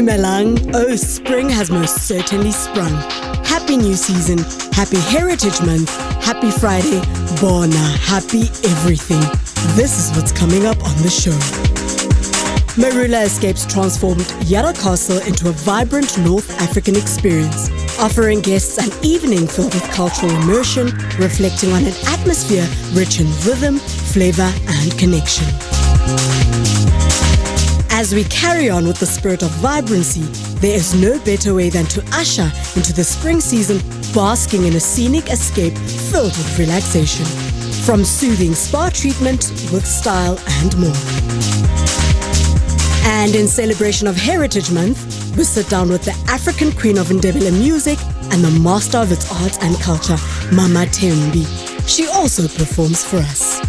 Dumelang, oh, spring has most certainly sprung. Happy new season, happy Heritage Month, happy Friday, Bona, happy everything. This is what's coming up on the show. Marula Escapes transformed Yara Castle into a vibrant North African experience, offering guests an evening filled with cultural immersion, reflecting on an atmosphere rich in rhythm, flavor, and connection. As we carry on with the spirit of vibrancy, there is no better way than to usher into the spring season basking in a scenic escape filled with relaxation. From soothing spa treatment with style and more. And in celebration of Heritage Month, we sit down with the African queen of Ndebele music and the master of its arts and culture, Mama Nothembi. She also performs for us.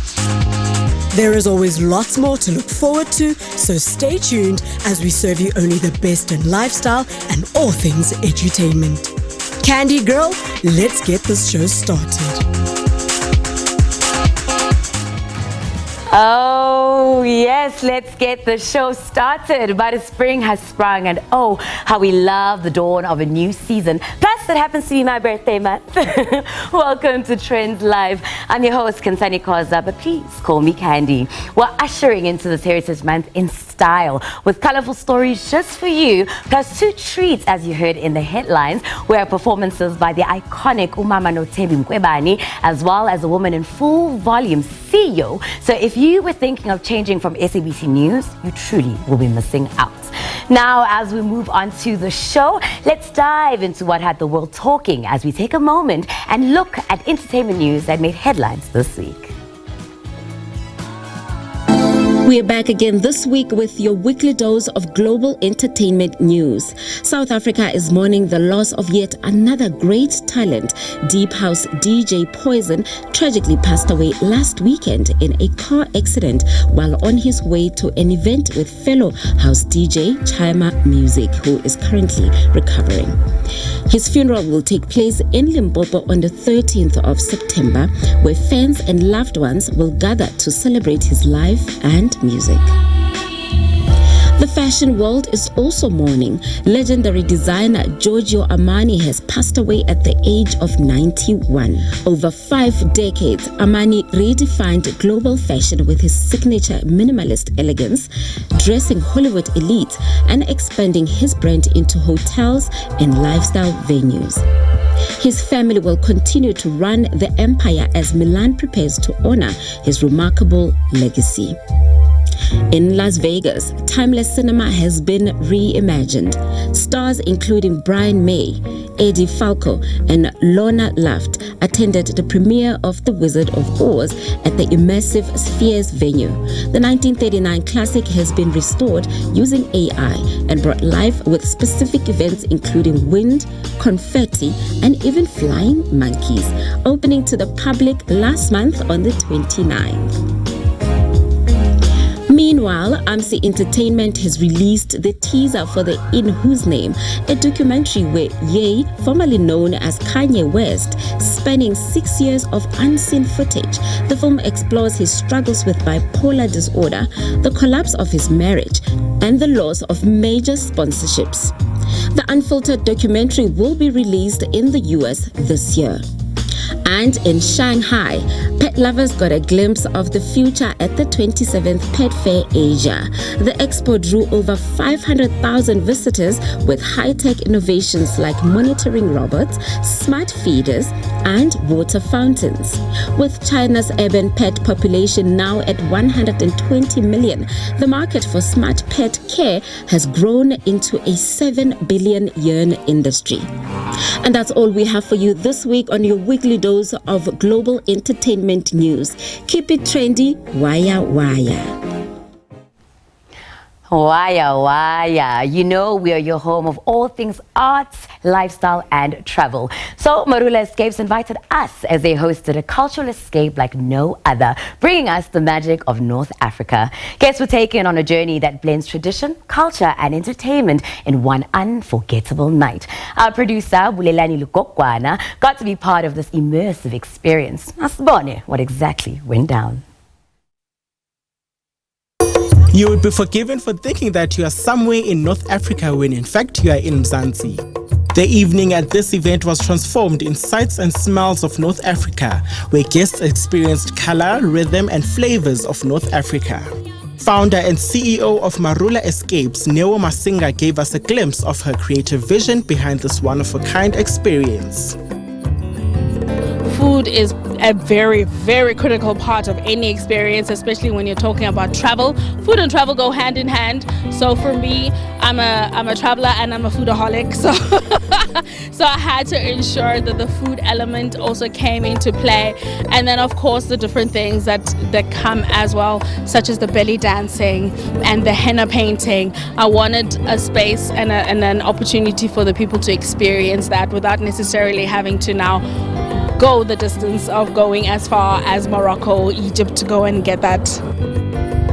There is always lots more to look forward to, so stay tuned as we serve you only the best in lifestyle and all things edutainment. Candy girl, let's get this show started. Oh yes, let's get the show started. But spring has sprung and oh, how we love the dawn of a new season. Plus, it happens to be my birthday month. Welcome to Trendz Live. I'm your host, Kansani Koza, but please call me Candy. We're ushering into this Heritage Month in style with colorful stories just for you, plus 2 treats as you heard in the headlines, where performances by the iconic Mama Nothembi Mkhwebane, as well as a woman in full volume, CEO. So if you were thinking of changing from SABC News, you truly will be missing out. Now, as we move on to the show, let's dive into what had the world talking as we take a moment and look at entertainment news that made headlines this week. We're back again this week with your weekly dose of global entertainment news. South Africa is mourning the loss of yet another great talent. Deep House DJ Poison tragically passed away last weekend in a car accident while on his way to an event with fellow house DJ Chima Music, who is currently recovering. His funeral will take place in Limpopo on the 13th of September, where fans and loved ones will gather to celebrate his life and music. The fashion world is also mourning. Legendary designer Giorgio Armani has passed away at the age of 91. Over 5 decades, Armani redefined global fashion with his signature minimalist elegance, dressing Hollywood elites and expanding his brand into hotels and lifestyle venues. His family will continue to run the empire as Milan prepares to honor his remarkable legacy. In Las Vegas, timeless cinema has been reimagined. Stars including Brian May, Eddie Falco, and Lorna Luft attended the premiere of The Wizard of Oz at the immersive Spheres venue. The 1939 classic has been restored using AI and brought life with specific events including wind, confetti, and even flying monkeys, opening to the public last month on the 29th. Meanwhile, AMC Entertainment has released the teaser for the In Whose Name, a documentary where Ye, formerly known as Kanye West, spanning 6 years of unseen footage. The film explores his struggles with bipolar disorder, the collapse of his marriage, and the loss of major sponsorships. The unfiltered documentary will be released in the US this year. And in Shanghai, pet lovers got a glimpse of the future at the 27th Pet Fair Asia. The expo drew over 500,000 visitors with high-tech innovations like monitoring robots, smart feeders, and water fountains. With China's urban pet population now at 120 million, the market for smart pet care has grown into a 7 billion yuan industry. And that's all we have for you this week on your weekly dose of global entertainment news. Keep it trendy, waya waya. Waya waya. You know we are your home of all things arts, lifestyle and travel. So Marula Escapes invited us as they hosted a cultural escape like no other, bringing us the magic of North Africa. Guests were taken on a journey that blends tradition, culture and entertainment in one unforgettable night. Our producer, Bulelani Lukokwana, got to be part of this immersive experience. Asibone what exactly went down. You would be forgiven for thinking that you are somewhere in North Africa when in fact you are in Mzansi. The evening at this event was transformed in sights and smells of North Africa, where guests experienced color, rhythm, and flavors of North Africa. Founder and CEO of Marula Escapes, Neo Masinga, gave us a glimpse of her creative vision behind this one-of-a-kind experience. Food is a very, very critical part of any experience, especially when you're talking about travel. Food and travel go hand in hand. So for me, I'm a traveler and I'm a foodaholic. So I had to ensure that the food element also came into play. And then of course the different things that come as well, such as the belly dancing and the henna painting. I wanted a space and an opportunity for the people to experience that without necessarily having to now go the distance of going as far as Morocco, Egypt to go and get that.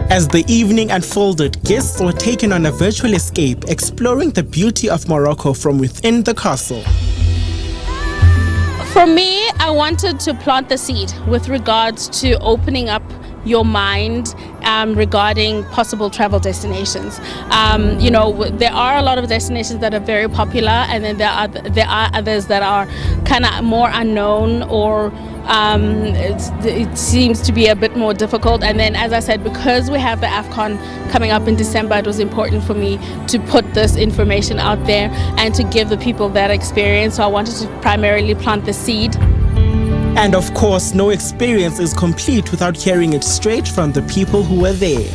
As the evening unfolded, guests were taken on a virtual escape, exploring the beauty of Morocco from within the castle. For me, I wanted to plant the seed with regards to opening up your mind regarding possible travel destinations. There are a lot of destinations that are very popular, and then there are others that are kind of more unknown, or it seems to be a bit more difficult. And then, as I said, because we have the AFCON coming up in December, it was important for me to put this information out there and to give the people that experience. So I wanted to primarily plant the seed. And of course, no experience is complete without hearing it straight from the people who were there.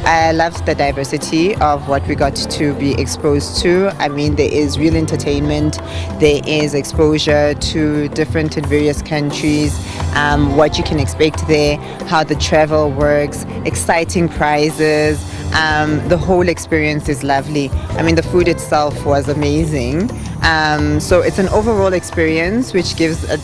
I loved the diversity of what we got to be exposed to. I mean, there is real entertainment, there is exposure to different and various countries, what you can expect there, how the travel works, exciting prizes. The whole experience is lovely. I mean, the food itself was amazing. So it's an overall experience which gives a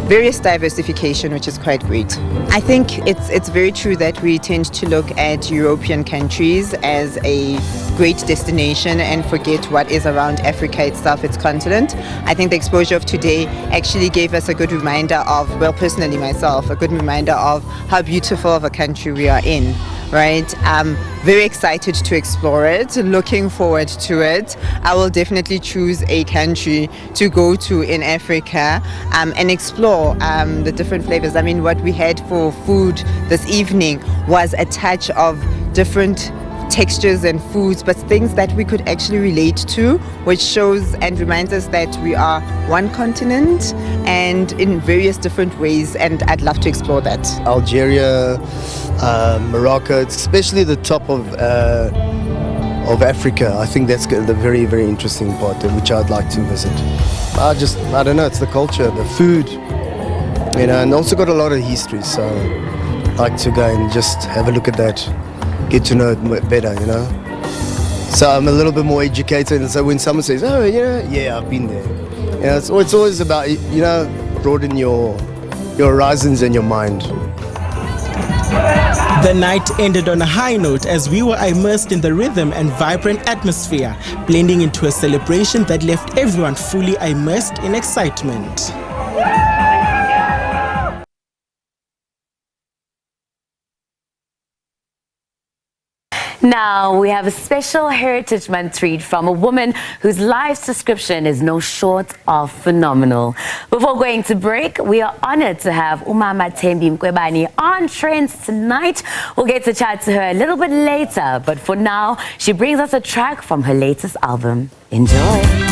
various diversification, which is quite great. I think it's very true that we tend to look at European countries as a great destination and forget what is around Africa itself, its continent. I think the exposure of today actually gave us a good reminder of, well, personally myself, a good reminder of how beautiful of a country we are in. Right? I'm very excited to explore it, looking forward to it. I will definitely choose a country to go to in Africa and explore the different flavors. I mean, what we had for food this evening was a touch of different textures and foods, but things that we could actually relate to, which shows and reminds us that we are one continent and in various different ways, and I'd love to explore that. Algeria, Morocco, especially the top of Africa. I think that's the very, very interesting part, which I'd like to visit. I don't know, it's the culture, the food, and also got a lot of history, so I'd like to go and just have a look at that, get to know it better, So I'm a little bit more educated, and so when someone says, oh, yeah, I've been there. It's always about, broaden your horizons and your mind. The night ended on a high note as we were immersed in the rhythm and vibrant atmosphere, blending into a celebration that left everyone fully immersed in excitement. Now we have a special Heritage Month treat from a woman whose life's description is no short of phenomenal. Before going to break, we are honored to have Mama Nothembi Mkhwebane on Trendz tonight. We'll get to chat to her a little bit later, but for now, she brings us a track from her latest album. Enjoy.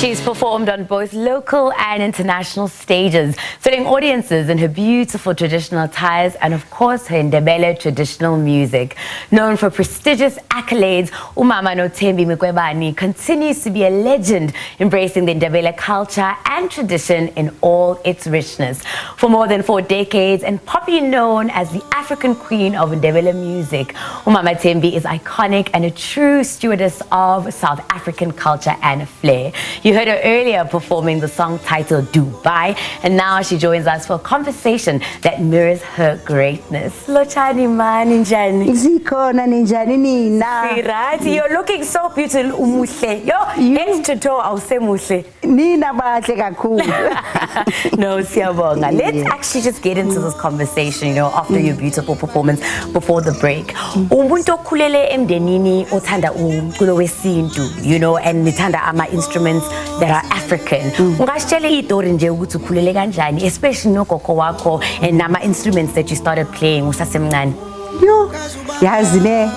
She's performed on both local and international stages, filling audiences in her beautiful traditional attires and, of course, her Ndebele traditional music. Known for prestigious accolades, Mama Nothembi Mkhwebane continues to be a legend, embracing the Ndebele culture and tradition in all its richness. For more than 4 decades and popularly known as the African queen of Ndebele music, Mama Nothembi is iconic and a true stewardess of South African culture and flair. You heard her earlier performing the song titled Dubai, and now she joins us for a conversation that mirrors her greatness. Lochani mani njani? Zikhona ninjani nina? Right, you're looking so beautiful, umuhle. Yo, head to toe awusemuhle. Nina bahle kakhulu. No, siyabonga. Let's actually just get into this conversation, you know, after your beautiful performance before the break. Umuntu okhulele emndenini othanda umculo wesintu, you know, and nithanda ama instruments that are African. Ungasitshela istory nje ukuthi ukhulele kanjani, especially nogogo wakho and nama instruments that you started playing usasemncane. Yo, yazi ne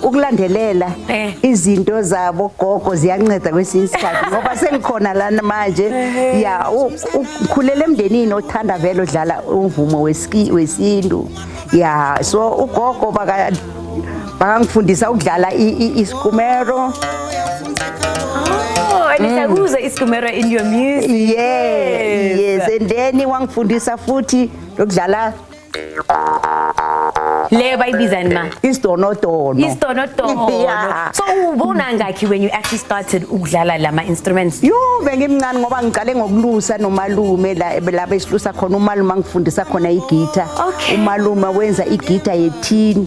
ukulandelela izinto zabo gogo ziyanceda kwesinye isikhathi ngoba sengikhona lana manje ya ukhulele emndenini othanda vele odlala uvumo wesintu ya so ugogo bakangifundisa ukudlala isikumero. And it's a iskumero in your music. Yes, and then wangifundisa futhi ukudlala le bayibizani ma isidonodono. So ubona ngakhi when you actually started ukudlala lama instruments? Yo bengimncane ngoba ngiqale ngokulusa nomalume la besihlusa khona umalume angifundisa khona igita. Umalume wenza igita yethini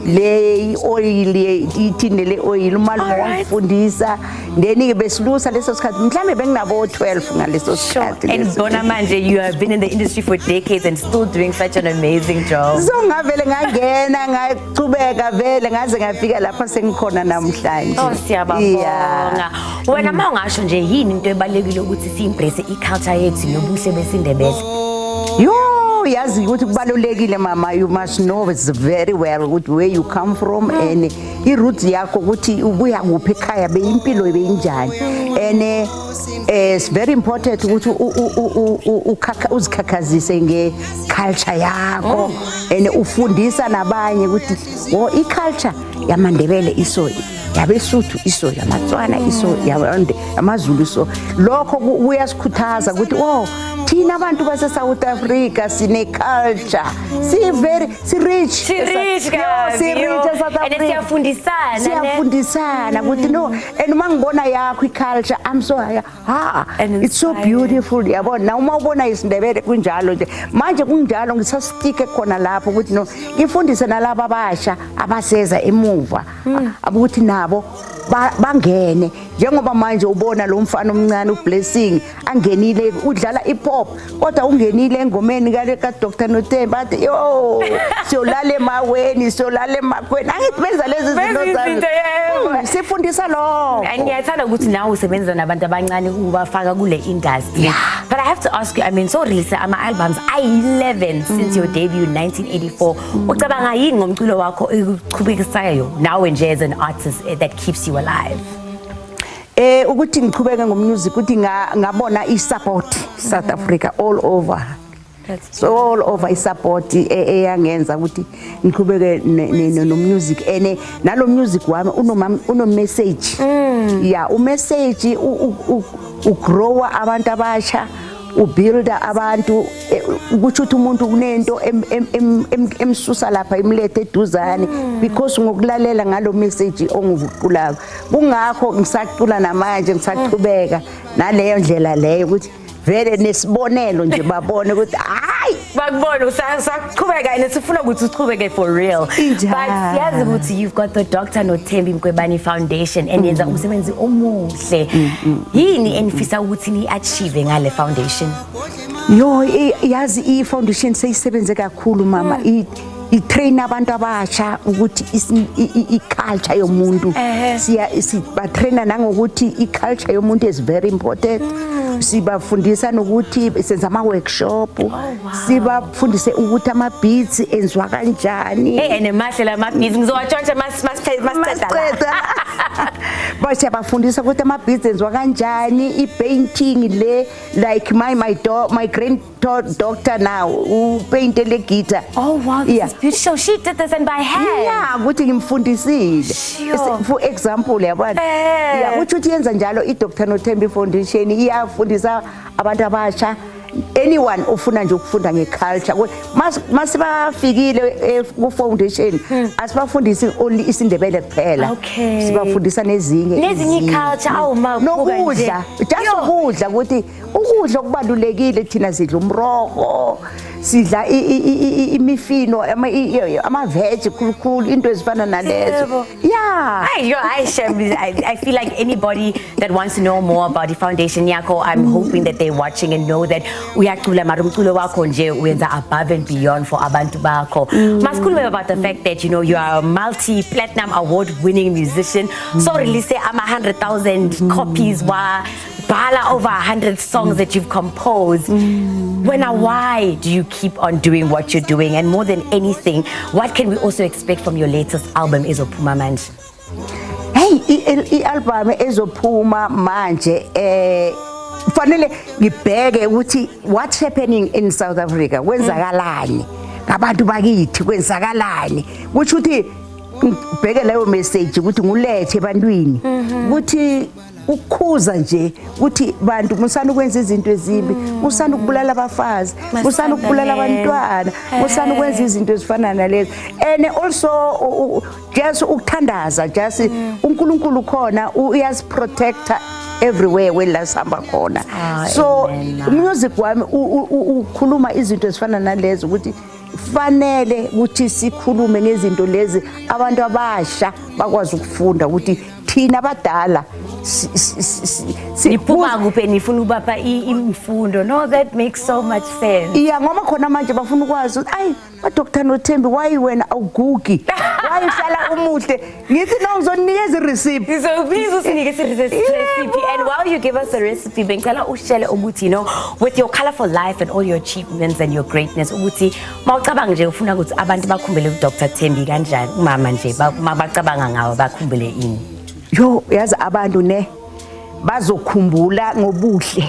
le oil ithini le oil umalume wangifundisa then besilusa leso sikhathi mhlambe benginabo 12 ngaleso sikhathi. And bona manje you have been in the industry for decades and still doing such an amazing job. So ngavele ngangena ngaqhubeka vele ngaze ngafika lapha sengikhona namhlanje. Oh siyabonga. Wena mawungasho nje yini into ebalekile ukuthi si-embrace i-culture yethu nobuhle besindebele? Yo yazi ukuthi kubalulekile mama, you must know very well ukuthi where you come from and i-roots yakho ukuthi ubuya kuphi ekhaya beyimpilo beyinjani and it's very important ukuthi uzikhakhazise nge-culture yakho and ufundisa nabanye ukuthi i-culture yamaNdebele iso, yabeSuthu iso, yamaTswana iso, yamaZulu iso. Lokho kuyasikhuthaza ukuthi thina abantu base South Africa sine culture si-rich and siyafundisana ukuthi no and mangibona yakho i-culture I'm so it's so beautiful yabona na uma ubona isiNdebele kunjalo nje manje kunjalo ngisasitike khona lapho ukuthi no ngifundise nalabo abasha abaseza emuva ukuthi nabo bangene njengoba manje ubona lo mfana omncane uBlessing angenile udlala iPop kodwa ungenile engomeni ka Dr Nothembi bathi yo siyolala emaweni siyolala emakhweni angithi benza lezi zinto zami sifundisa lo ngiyathanda ukuthi nawe usebenza nabantu abancane ubafaka kule industry. But I have to ask you, I mean, so release ama albums 11 since your debut in 1984. Ucabanga yini ngomculo wakho ukuqhubekayo nawe nje as an artist that keeps you alive? Ukuthi ngiqhubeke ngomusic ukuthi ngabona i-support South Africa all over. So all over i-support eyangenza ukuthi ngiqhubeke no-music ene nalo music wami uno message. Yeah, message ugrow abantu abasha ubuilda abantu ukuthi umuntu kunento emsusa lapha imlethe eduzane because ngokulalela ngalo message ongivuqulayo kungakho ngisacula namanje ngisaqhubeka naleyo ndlela leyo ukuthi vele nesibonelo nje babone ukuthi hayi bakubona usaqhubeka and sifuna ukuthi uqhubeke for real. But siyazi ukuthi you've got the Dr Nothembi Mkhwebane Foundation and yenza umsebenzi omuhle. Yini enifisa ukuthi ni achieve ngale foundation? Yo yazi i foundation seyisebenze kakhulu mama i-train abantu abasha ukuthi i-culture yomuntu sibatraina nangokuthi i-culture yomuntu is very important. Sibafundisa nokuthi senza ama-workshop, sibafundise ukuthi ama-beats enziwa kanjani. Nemahle la ma-beats ngizowatshontsha masiceda. Siyabafundisa ukuthi ama-beats enziwa kanjani, i-painting le, like my granddaughter now upainte le guitar. Oh wow, this is beautiful. She did this and by hand. Yeah, ukuthi ngimfundisile. For example yabona. Yeah, ukuthi yenza njalo i-Dr. Nothembi Foundation iyafundisa abantu abasha, anyone ofuna nje ukufunda ngeculture. Masibafikile ku foundation asibafundisi only isiNdebele kuphela. Sibafundisa nezinye culture nokudla, just ukudla ukuthi ukudla kubalulekile. Thina sidla umroko, sidla imifino, ama-veg khulukhulu, into ezifana nalezo. Yeah. I feel like anybody that wants to know more about the foundation yakho, I'm hoping that they're watching and know that uyacula mara umculo wakho nje uyenza above and beyond for abantu bakho. Masikhulume about the fact that you are a multi-platinum award-winning musician. So release ama 100,000 copies wa bala over 100 songs that you've composed. Why do you keep on doing what you're doing? And more than anything, what can we also expect from your latest album, Ezophuma Manje? Hey, i-album Ezophuma Manje, fanele ngibheke ukuthi what's happening in South Africa, kwenzakalani ngabantu bakithi, kwenzakalani, kusho ukuthi ngibheke leyo message ukuthi ngulethe ebantwini ukuthi ukukhuza nje ukuthi bantu musana ukwenza izinto ezimbi, musana ukubulala abafazi, musana ukubulala abantwana, musana ukwenza izinto ezifana nalezi. And also just ukuthandaza, just uNkulunkulu khona uyasiprotecta everywhere when la samba khona. So music wami ukhuluma izinto ezifana nalezo ukuthi fanele ukuthi sikhulume ngezinto lezi abantu abasha bakwazi ukufunda ukuthi thina abadala siphuma kuphi nifuna ubapha imfundo. No, that makes so much sense. Yeah, ngoba khona manje bafuna ukwazi ukuthi ayi Dr. Nothembi, why wena awugugi, why uhlala umuhle, ngithi no ngizonikeza irecipe. So please usinikeze recipe. And while you give us a recipe, bengicela ushele ukuthi with your colorful life and all your achievements and your greatness, ukuthi mawucabanga nje ufuna ukuthi abantu bakhumbule uDr. Thembi kanjani, umama nje mabacabanga ngawe bakhumbule ini? Yo, yazi abantu bazokhumbula ngobuhle.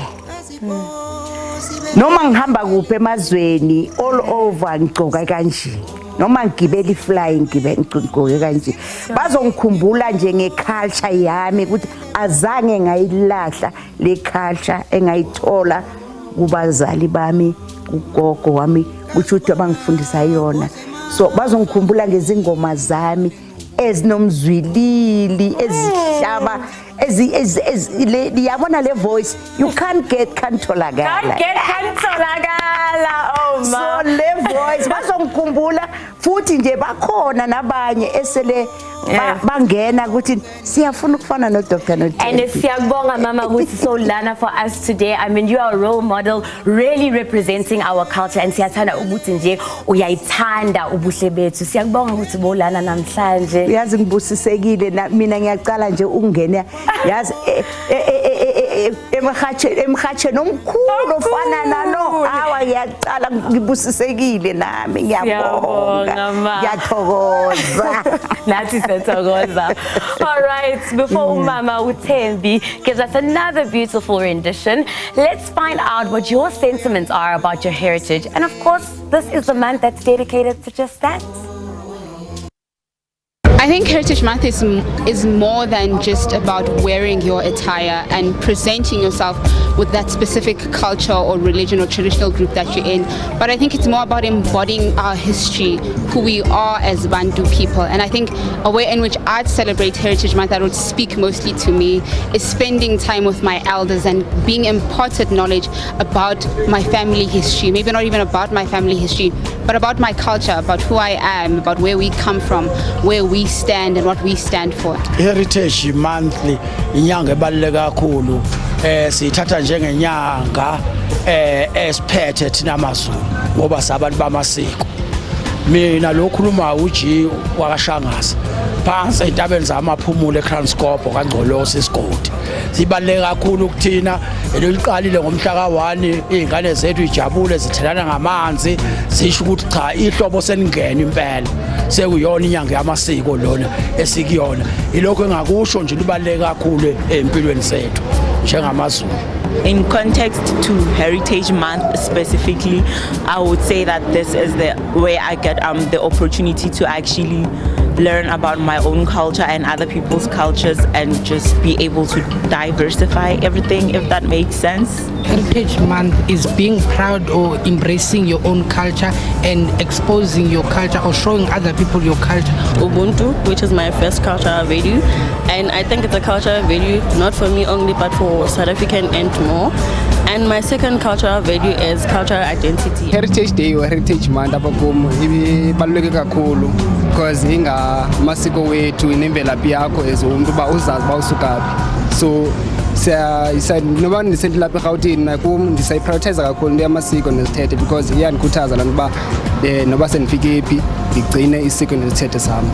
Noma ngihamba kuphi emazweni all over ngigcoka kanje, noma ngigibela ifly ngigcoke kanje, bazongikhumbula nje ngeculture yami ukuthi azange ngayilahla le culture engayithola kubazali bami, ugogo wami, ukuthi abangifundisa yona. So bazongikhumbula ngezingoma zami ezinomzwilili, ezihlaba, yabona le voice you can't tholakala. Oh ma. So le voice bazongikhumbula futhi nje bakhona nabanye esele bangena ukuthi siyafuna ukufana no Dr. Nothembi. And siyabonga mama ukuthi so lana for us today. I mean, you are a role model really representing our culture, and siyathanda ukuthi nje uyayithanda ubuhle bethu. Siyabonga ukuthi bolana namhlanje. Yazi ngibusisekile mina ngiyaqala nje ukungena yazi emhatheni omkhulu ofana nalo. Hawa ngiyaqala ngibusisekile nami, ngiyabonga, ngiyathokoza. Nathi siyathokoza. All right, before Mama Nothembi gives us another beautiful rendition, let's find out what your sentiments are about your heritage. And of course, this is the month that's dedicated to just that. I think Heritage Month is more than just about wearing your attire and presenting yourself with that specific culture or religion or traditional group that you're in. But I think it's more about embodying our history, who we are as Bantu people. And I think a way in which I'd celebrate Heritage Month that would speak mostly to me is spending time with my elders and being imparted knowledge about my family history. Maybe not even about my family history, but about my culture, about who I am, about where we come from, where we stand and what we stand for. Heritage Monthly inyanga ebaluleke kakhulu sithatha njengenyanga esiphethe thina amaZulu ngoba sabantu bamasiko mina lokhuluma uji wakashangasa phansi entabeni zamaphumulo eKranskop kaNgcolosi isigodi sibaleke kakhulu ukuthina eliqalile ngomhla ka1 izingane zethu ijabule zithelana ngamanzi zisho ukuthi cha ihlobo seningena impela sekuyona inyanga yamasiko lona esikuyona ilokho engakusho nje libaleke kakhulu empilweni zethu njengamazulu. In context to Heritage Month specifically, I would say that this is the way I get the opportunity to actually learn about my own culture and other people's cultures and just be able to diversify everything, if that makes sense. Heritage Month is being proud or embracing your own culture and exposing your culture or showing other people your culture. Ubuntu, which is my first cultural value, and I think it's a cultural value not for me only but for South African and more. And my second cultural value is cultural identity. Heritage Day or Heritage Month abakumo ibaluleke kakhulu because inga masiko wethu inemvelaphi yakho as umuntu ba uzazi ba usukaphi. So noba ndisenti lapha eGauteng nakum ndisayiprioritize kakhulu into yamasiko nezithethe because iyandikhuthaza laa nto uba noba sendifike phi ndigcine isiko nezithethe sam.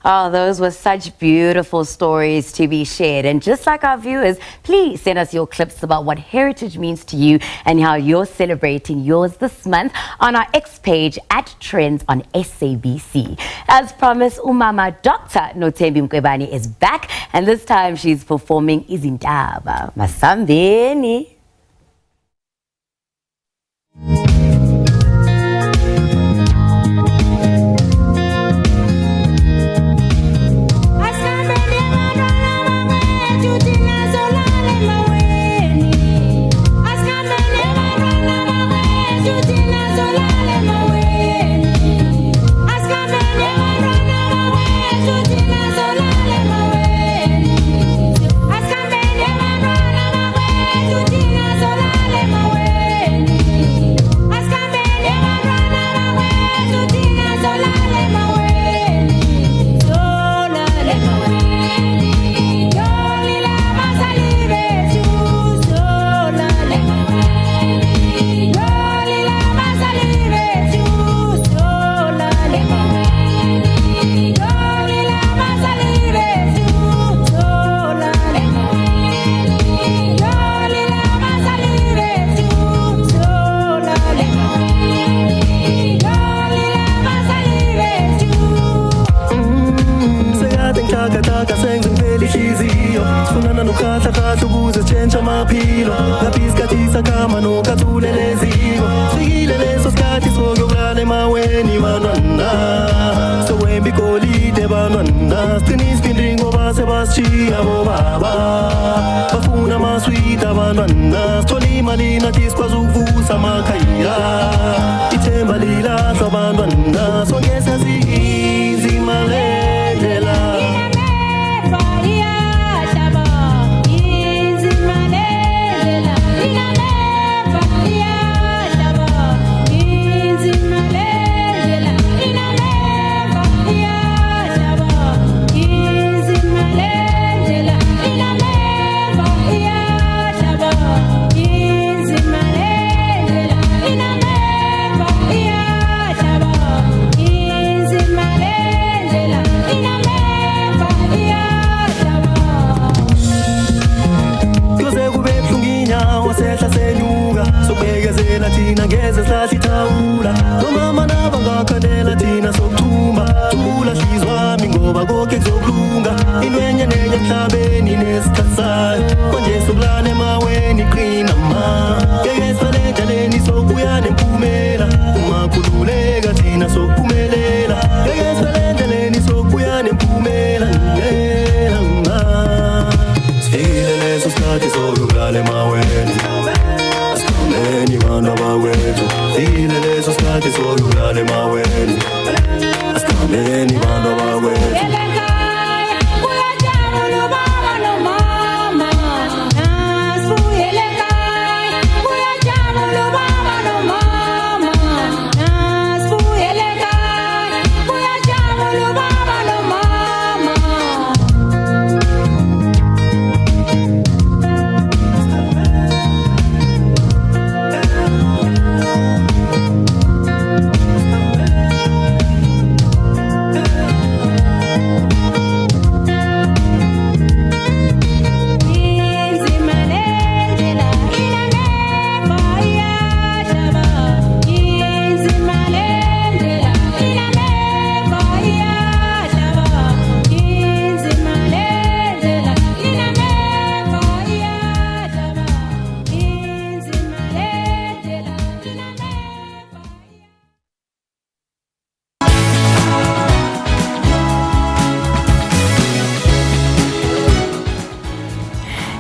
Oh, those were such beautiful stories to be shared. And just like our viewers, please send us your clips about what heritage means to you and how you're celebrating yours this month on our X page at Trendz on SABC. As promised, Mama Dr. Nothembi Mkhwebane is back, and this time she's performing Izindaba Masambeni.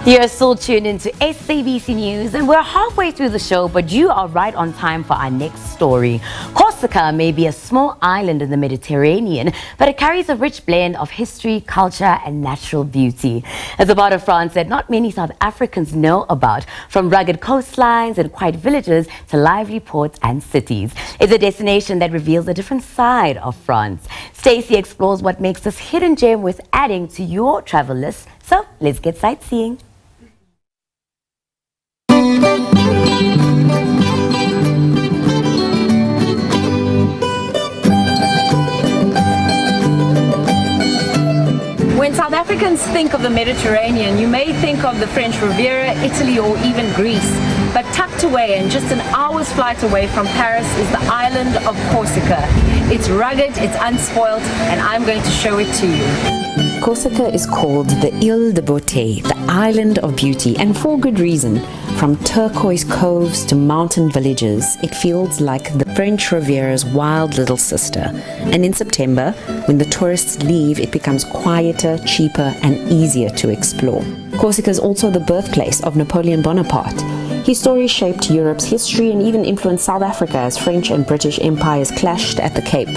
You're still tuned into SABC News, and we're halfway through the show, but you are right on time for our next story. Corsica may be a small island in the Mediterranean, but it carries a rich blend of history, culture, and natural beauty. It's a part of France that not many South Africans know about, from rugged coastlines and quiet villages to lively ports and cities. It's a destination that reveals a different side of France. Stacey explores what makes this hidden gem worth adding to your travel list. So let's get sightseeing. When South Africans think of the Mediterranean, you may think of the French Riviera, Italy, or even Greece. But tucked away and just an hour's flight away from Paris is the island of Corsica. It's rugged, it's unspoilt, and I'm going to show it to you. Corsica is called the Ile de Beauté, the island of beauty, and for good reason. From turquoise coves to mountain villages, it feels like the French Riviera's wild little sister. And in September, when the tourists leave, it becomes quieter, cheaper, and easier to explore. Corsica is also the birthplace of Napoleon Bonaparte. His story shaped Europe's history and even influenced South Africa as French and British empires clashed at the Cape.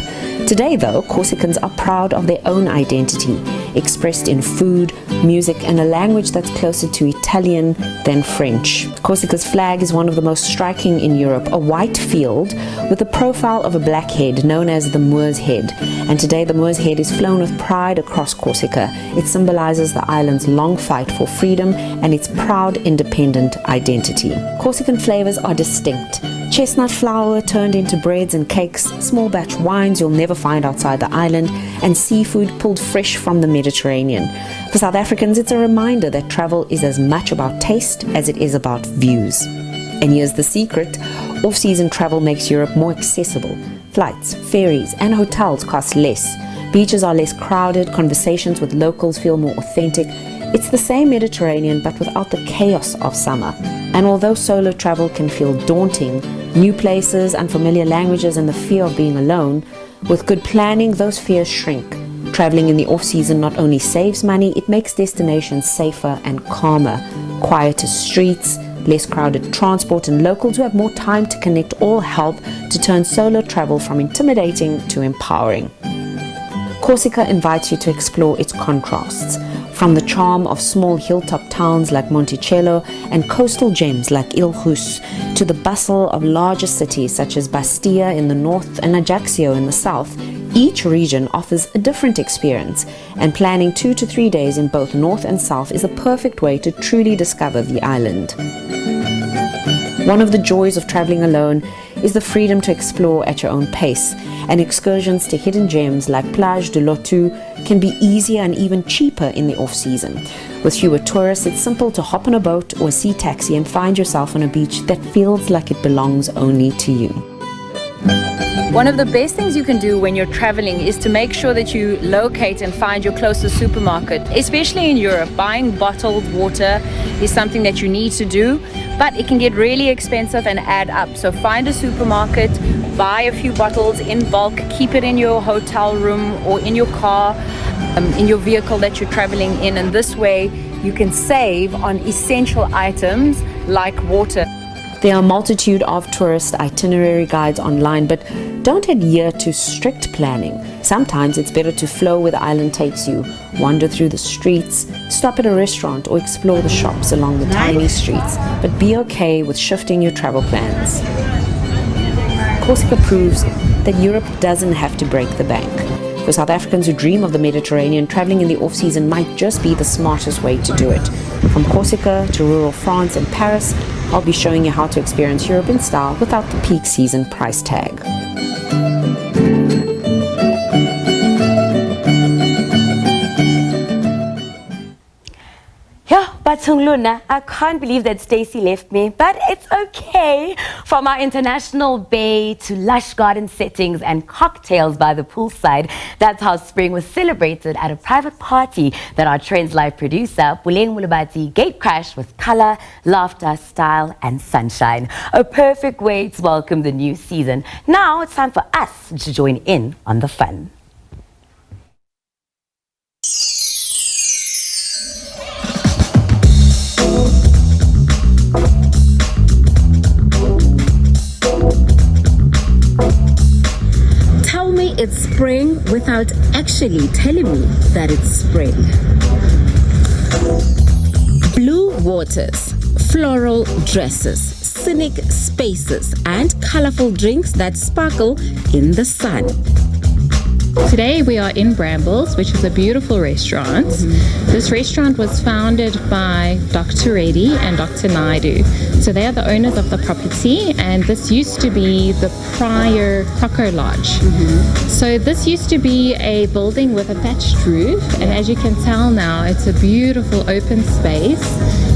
Today, though, Corsicans are proud of their own identity, expressed in food, music, and a language that's closer to Italian than French. Corsica's flag is one of the most striking in Europe, a white field with the profile of a black head known as the Moor's Head. And today, the Moor's Head is flown with pride across Corsica. It symbolizes the island's long fight for freedom and its proud independent identity. Corsican flavors are distinct. Chestnut flour turned into breads and cakes, small batch wines you'll never find outside the island, and seafood pulled fresh from the Mediterranean. For South Africans, it's a reminder that travel is as much about taste as it is about views. And here's the secret: off-season travel makes Europe more accessible. Flights, ferries, and hotels cost less. Beaches are less crowded, conversations with locals feel more authentic. It's the same Mediterranean, but without the chaos of summer. And although solo travel can feel daunting, new places, unfamiliar languages, and the fear of being alone, with good planning, those fears shrink. Traveling in the off-season not only saves money, it makes destinations safer and calmer. Quieter streets, less crowded transport, and locals who have more time to connect all help to turn solo travel from intimidating to empowering. Corsica invites you to explore its contrasts, from the charm of small hilltop towns like Monticello and coastal gems like Ilhus, to the bustle of larger cities such as Bastia in the north and Ajaccio in the south. Each region offers a different experience, and planning 2 to 3 days in both north and south is a perfect way to truly discover the island. One of the joys of traveling alone is the freedom to explore at your own pace, and excursions to hidden gems like Plage de l'Otu can be easier and even cheaper in the off-season. With fewer tourists, it's simple to hop on a boat or a sea taxi and find yourself on a beach that feels like it belongs only to you. One of the best things you can do when you're traveling is to make sure that you locate and find your closest supermarket. Especially in Europe, buying bottled water is something that you need to do, but it can get really expensive and add up. So find a supermarket, buy a few bottles in bulk, keep it in your hotel room or in your car, in your vehicle that you're traveling in, and this way you can save on essential items like water. There are a multitude of tourist itinerary guides online, but don't adhere to strict planning. Sometimes it's better to flow where the island takes you, wander through the streets, stop at a restaurant, or explore the shops along the tiny streets. But be okay with shifting your travel plans. Corsica proves that Europe doesn't have to break the bank. For South Africans who dream of the Mediterranean, traveling in the off-season might just be the smartest way to do it. From Corsica to rural France and Paris, I'll be showing you how to experience Europe in style without the peak season price tag. Batung Luna, I can't believe that Stacey left me, but it's okay. From our international bay to lush garden settings and cocktails by the poolside, that's how spring was celebrated at a private party that our Trendz live producer, Puleng Mulubati, gatecrashed with color, laughter, style, and sunshine. A perfect way to welcome the new season. Now it's time for us to join in on the fun. spring without actually telling me that it's spring. Blue waters, floral dresses, scenic spaces, and colorful drinks that sparkle in the sun. Today we are in Brambles, which is a beautiful restaurant. This restaurant was founded by Dr. Reddy and Dr. Naidu. So they are the owners of the property, and this used to be the prior Croco Lodge. So this used to be a building with a thatched roof, and as you can tell now, it's a beautiful open space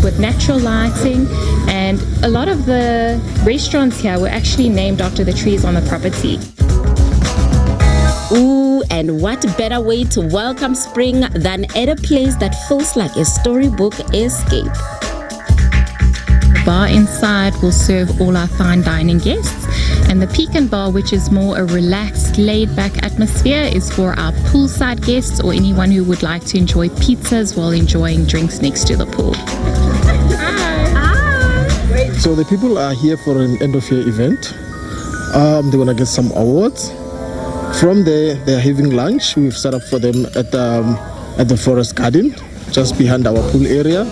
with natural lighting, and a lot of the restaurants here were actually named after the trees on the property. Ooh, and what better way to welcome spring than at a place that feels like a storybook escape. The bar inside will serve all our fine dining guests, and the Pecan Bar, which is more a relaxed, laid-back atmosphere, is for our poolside guests or anyone who would like to enjoy pizzas while enjoying drinks next to the pool. So the people are here for an end-of-year event. They're gonna get some awards. From there, they're having lunch. We've set up for them at the forest garden, just behind our pool area,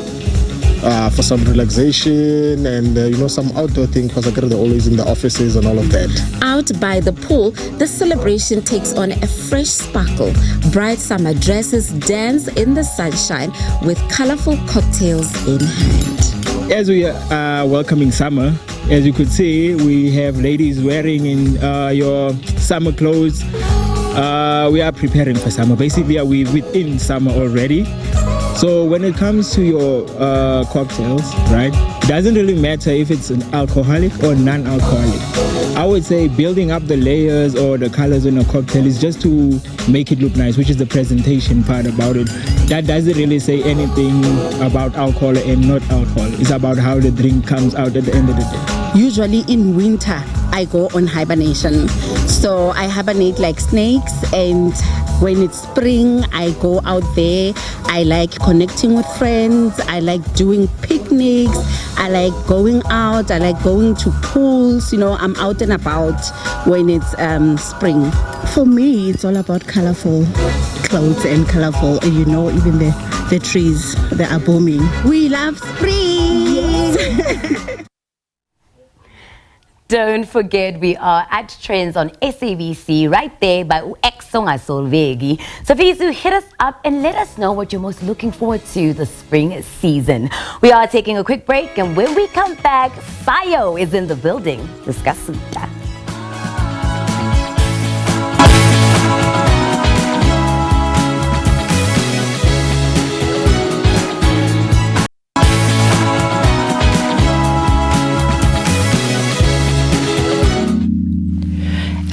for some relaxation and some outdoor things, because they're always in the offices and all of that. Out by the pool, the celebration takes on a fresh sparkle. Bright summer dresses dance in the sunshine with colorful cocktails in hand. As we are welcoming summer, as you could see, we have ladies wearing in your summer clothes. We are preparing for summer. Basically, we're within summer already. So when it comes to your cocktails, right, it doesn't really matter if it's an alcoholic or non-alcoholic. I would say building up the layers or the colors in a cocktail is just to make it look nice, which is the presentation part about it. That doesn't really say anything about alcohol and not alcohol. It's about how the drink comes out at the end of the day. Usually in winter, I go on hibernation. So I hibernate like snakes, and when it's spring, I go out there. I like connecting with friends. I like doing picnics. I like going out. I like going to pools. I'm out and about when it's spring. For me, it's all about colorful clothes and colorful, even the trees, they are booming. We love spring! Yes. Don't forget, we are at Trendz on SABC, right there by Uexonga Solvegi. So please do hit us up and let us know what you're most looking forward to the spring season. We are taking a quick break, and when we come back, Sayo is in the building. Discussing that.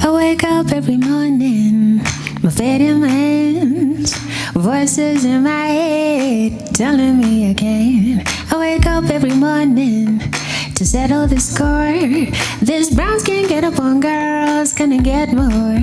Wake up every morning, my vitamins, voices in my head telling me I can. I wake up every morning to settle the score. This brown skin get up on girls, gonna get more.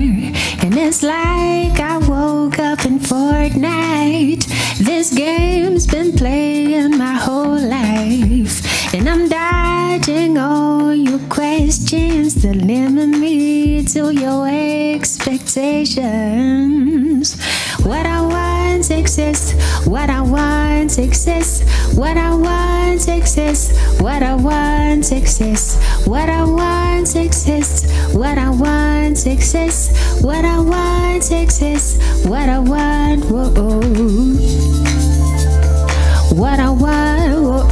And it's like I woke up in Fortnite. This game's been playing my whole life, and I'm dodging all your questions that limit me to your expectations. What I want exists, what I want exists, what I want exists, what I want exists, what I want exists, what I want exists, what I want exists, what I want, whoa, what I want, whoa.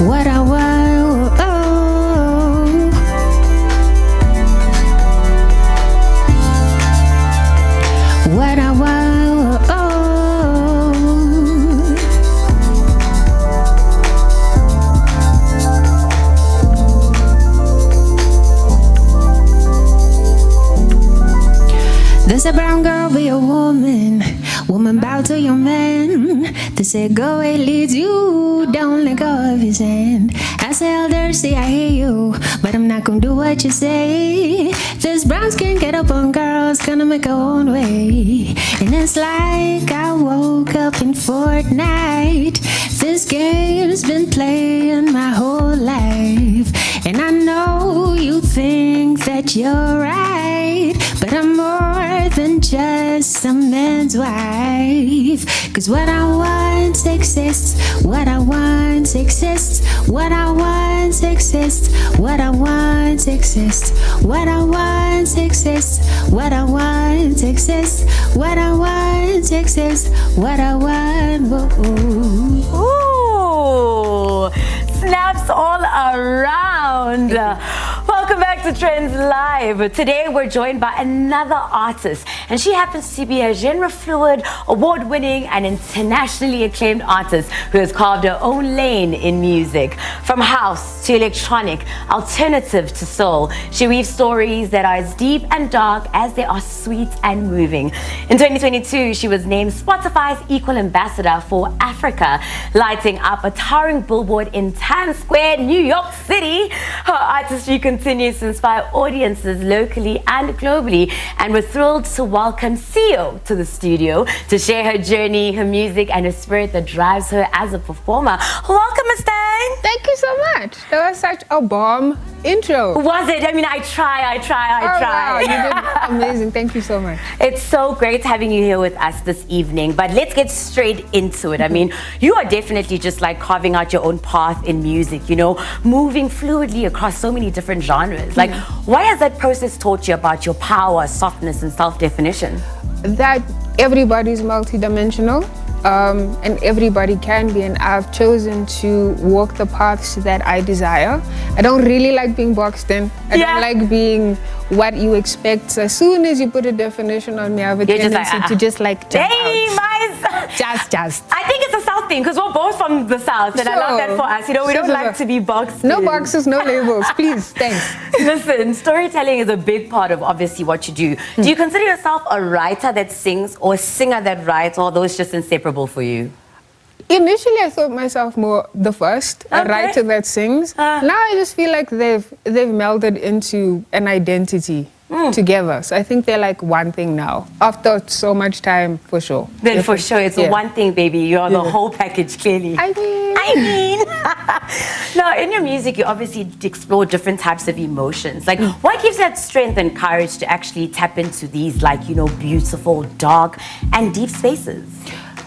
What I want, what I want, There's a brown girl be a woman, woman bow to your man. They say go where it leads you, don't let go of his hand. I say elder, see I hear you, but I'm not gonna do what you say. This brown skin get up on girls, gonna make her own way. And it's like I woke up in Fortnite. This game's been playing my whole life, right, you're right. But I'm more than just a man's wife. 'Cause what I want exists. What I want exists. What I want exists. What I want exists. What I want exists. What I want exists. What I want exists. What I want. Ooh, snaps all around. Welcome back to Trendz Live. Today we're joined by another artist, and she happens to be a genre-fluid, award-winning and internationally acclaimed artist who has carved her own lane in music. From house to electronic, alternative to soul, she weaves stories that are as deep and dark as they are sweet and moving. In 2022, she was named Spotify's Equal Ambassador for Africa, lighting up a towering billboard in Times Square, New York City. Her artistry continues to inspire audiences locally and globally, and we're thrilled to welcome CEO to the studio to share her journey, her music, and her spirit that drives her as a performer. Welcome, Ms. Dang. Thank you so much. That was such a bomb intro. Was it? I mean, I try. Wow, you did amazing. Thank you so much. It's so great having you here with us this evening, but let's get straight into it. I mean, you are definitely just like carving out your own path in music, you know, moving fluidly across so many different genres. Like, what has that process taught you about your power, softness, and self-definition? That everybody's multidimensional. And everybody can be, and I've chosen to walk the paths that I desire. I don't really like being boxed in. I don't like being what you expect. So as soon as you put a definition on me, I have a tendency to just like jump out. Just. I think it's a South thing, because we're both from the South, and I love that for us. You know, we don't like to be boxed No in. boxes, no labels, please, thanks. Listen, storytelling is a big part of obviously what you do. Do you consider yourself a writer that sings or a singer that writes, or are those just inseparable for you? Initially, I thought myself more the first, a writer that sings. Now I just feel like they've melded into an identity together. So I think they're like one thing now. After so much time, for sure. Then for sure, it's one thing, baby. You're the whole package, clearly. I mean. Now, in your music, you obviously explore different types of emotions. Like, what gives that strength and courage to actually tap into these, like, you know, beautiful, dark, and deep spaces?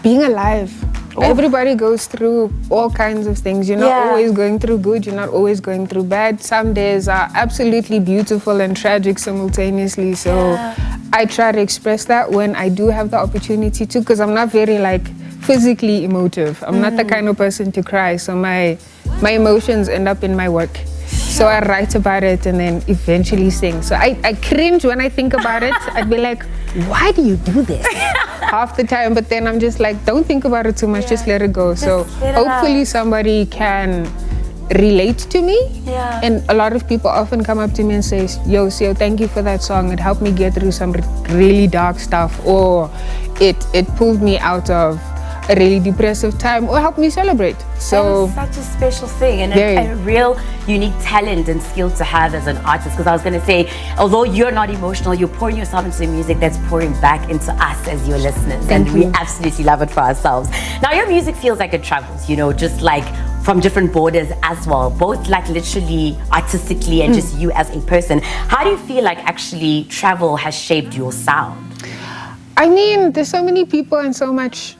Being alive. Everybody goes through all kinds of things. You're not always going through good, you're not always going through bad. Some days are absolutely beautiful and tragic simultaneously. So I try to express that when I do have the opportunity to, because I'm not very like physically emotive. I'm not the kind of person to cry. So my emotions end up in my work. So I write about it and then eventually sing. So I cringe when I think about it. I'd be like, why do you do this? Half the time, but then I'm just like, don't think about it too much, just let it go. So hopefully somebody can relate to me. And a lot of people often come up to me and say, yo, Sio, thank you for that song. It helped me get through some really dark stuff, or it pulled me out of a really depressive time, or help me celebrate. So that is such a special thing, and a real unique talent and skill to have as an artist. Because I was going to say, although you're not emotional, you're pouring yourself into the music that's pouring back into us as your listeners. And we absolutely love it for ourselves. Now, your music feels like it travels, you know, just like from different borders as well, both like literally, artistically, and just you as a person. How do you feel like actually travel has shaped your sound? I mean, there's so many people and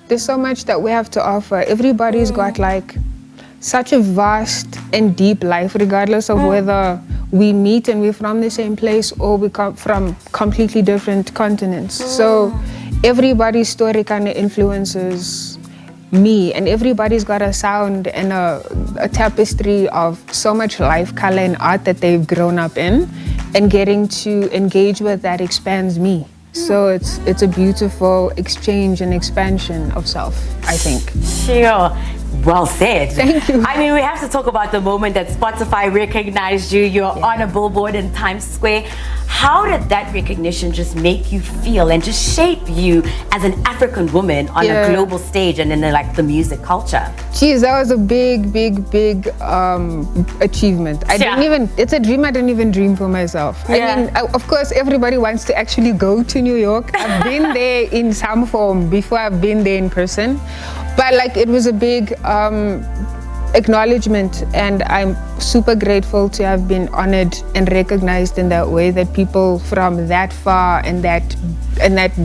there's so much that we have to offer. Everybody's got like such a vast and deep life, regardless of whether we meet and we're from the same place or we come from completely different continents. So everybody's story kind of influences me, and everybody's got a sound and a tapestry of so much life, color, and art that they've grown up in, and getting to engage with that expands me. So it's a beautiful exchange and expansion of self, I think. Sure. Well said. Thank you. I mean, we have to talk about the moment that Spotify recognized you. You're on a billboard in Times Square. How did that recognition just make you feel and just shape you as an African woman on a global stage and in the music culture? Geez, that was a big achievement. It's a dream I didn't even dream for myself. I mean, of course, everybody wants to actually go to New York. I've been there in some form before I've been there in person. But like, it was a big acknowledgement, and I'm super grateful to have been honored and recognized in that way, that people from that far and that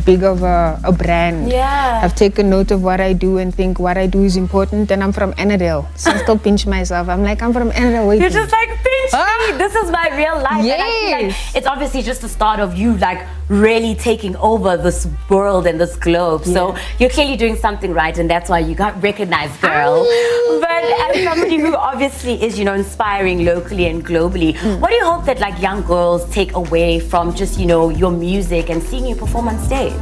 big of a brand have taken note of what I do and think what I do is important. And I'm from Annandale, so I still pinch myself. I'm like, I'm from Annandale. You're just like, pinch me. This is my real life. Yes. And I feel like it's obviously just the start of you like really taking over this world and this globe. So you're clearly doing something right, and that's why you got recognized, girl. But as somebody who obviously is, inspiring locally and globally, what do you hope that like young girls take away from just, your music and seeing you perform on stage?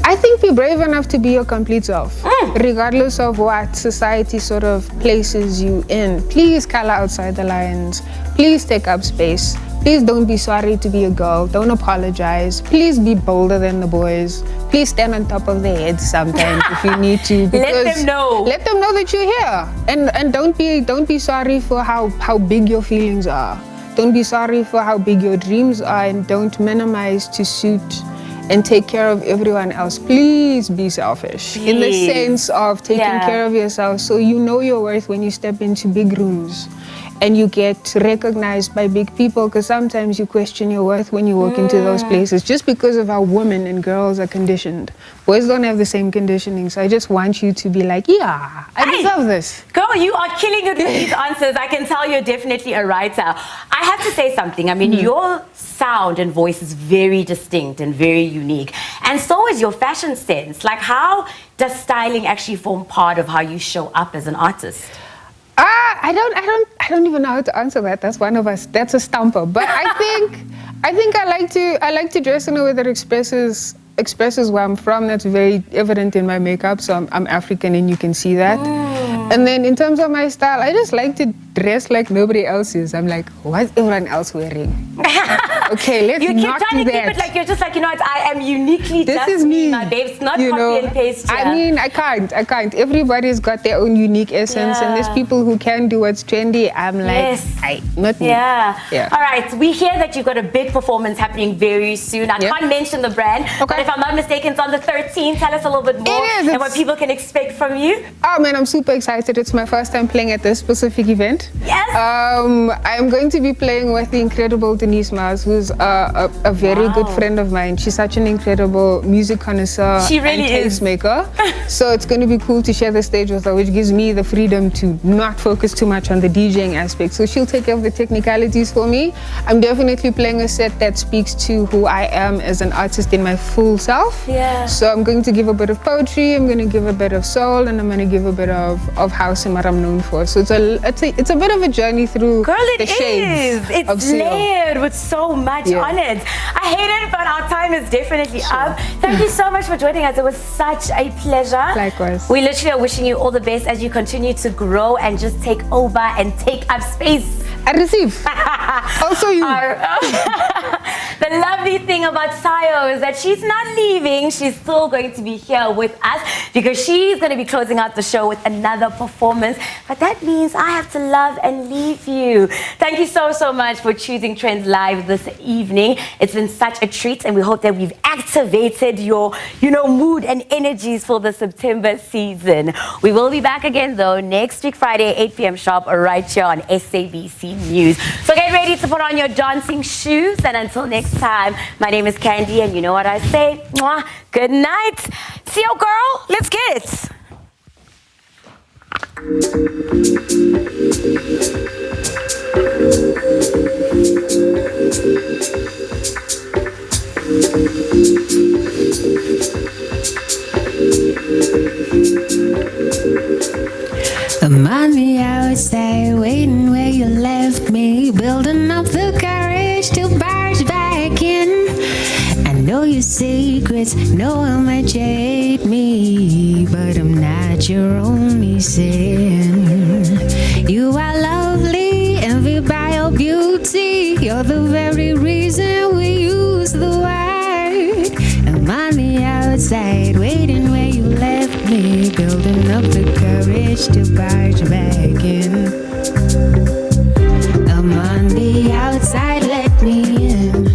I think be brave enough to be your complete self, regardless of what society sort of places you in. Please color outside the lines. Please take up space. Please don't be sorry to be a girl. Don't apologize. Please be bolder than the boys. Please stand on top of their heads sometimes if you need to. Let them know. Let them know that you're here. And don't be sorry for how big your feelings are. Don't be sorry for how big your dreams are, and don't minimize to suit and take care of everyone else. Please be selfish in the sense of taking care of yourself, so you know your worth when you step into big rooms and you get recognized by big people, because sometimes you question your worth when you walk into those places just because of how women and girls are conditioned. Boys don't have the same conditioning, so I just want you to be like, yeah, I deserve this. Girl, you are killing it with these answers. I can tell you're definitely a writer. I have to say something. I mean, your sound and voice is very distinct and very unique. And so is your fashion sense. Like, how does styling actually form part of how you show up as an artist? I don't even know how to answer that. That's one of us. That's a stumper. But I think I like to dress in a way that expresses where I'm from. That's very evident in my makeup. So I'm African, and you can see that. And then in terms of my style, I just like to dress like nobody else is. I'm like, what's everyone else wearing? Okay, let's not do that. You keep trying to keep it like you're just like, I am uniquely this is me, my babes, not copy and paste. I mean, I can't. Everybody's got their own unique essence, and there's people who can do what's trendy. I'm like, not me. Yeah. All right, we hear that you've got a big performance happening very soon. I can't mention the brand, but if I'm not mistaken, it's on the 13th. Tell us a little bit more and what people can expect from you. Oh man, I'm super excited. It's my first time playing at this specific event. Yes. I'm going to be playing with the incredible Denise Mars, who's a very good friend of mine. She's such an incredible music connoisseur. She really and tastemaker. So it's going to be cool to share the stage with her, which gives me the freedom to not focus too much on the DJing aspect. So she'll take care of the technicalities for me. I'm definitely playing a set that speaks to who I am as an artist in my full self. Yeah. So I'm going to give a bit of poetry, I'm going to give a bit of soul, and I'm going to give a bit of house and what I'm known for. So it's a bit of a journey through the shades. It's layered with so much on it. I hate it, but our time is definitely up. Thank you so much for joining us. It was such a pleasure. Likewise. We literally are wishing you all the best as you continue to grow and just take over and take up space. I receive. Also you. The lovely thing about Sayo is that she's not leaving. She's still going to be here with us because she's going to be closing out the show with another performance. But that means I have to love and leave you. Thank you so, so much for choosing Trendz Live this evening. It's been such a treat, and we hope that we've activated your, mood and energies for the September season. We will be back again, though, next week, Friday, 8 p.m. sharp, right here on SABC News. So get ready to put on your dancing shoes, and until next time, my name is Candy, and you know what I say? Mwah, good night. See you, girl. Let's get it. I'm on the outside, waiting where you left me, building up the courage to barge back in. I know your secrets, know how much you hate me, but I'm not your only sin. You are lovely, envied by your beauty. You're the very reason we use the word. I'm on the outside, waiting where you left me, building up the courage to barge back in. I'm on the outside, let me in.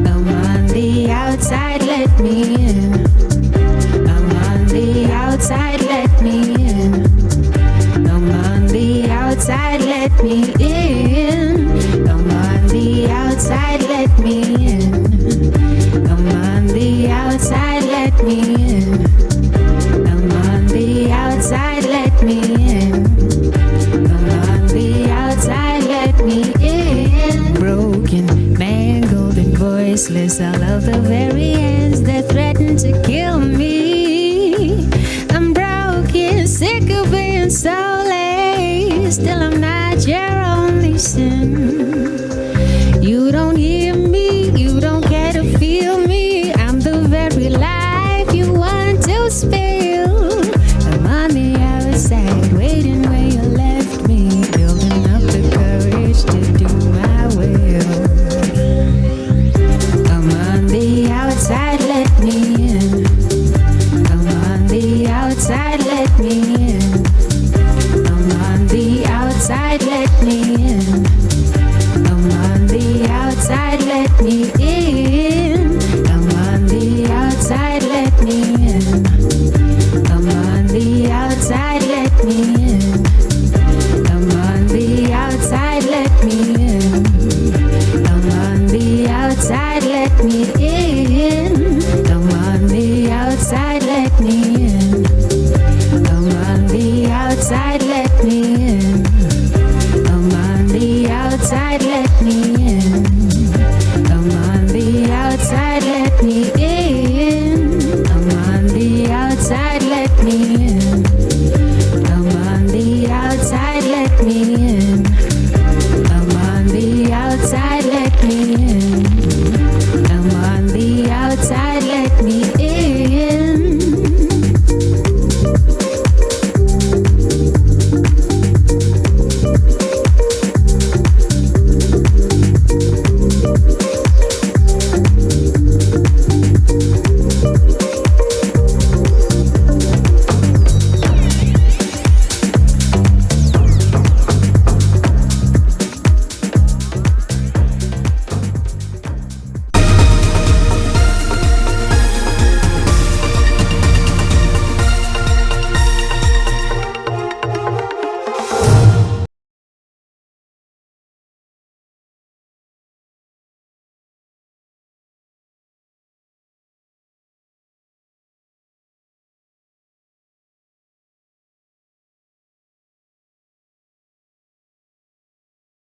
I'm on the outside, let me in. I'm on the outside, let me in. I'm on the me in. Come on the outside, let me in. Come on the outside, let me in. Come on the outside, let me in. Come on the outside, let me in. Broken, mangled, and voiceless, all of the very ends that threaten to kill me. I'm broken, sick of being so late. Still I'm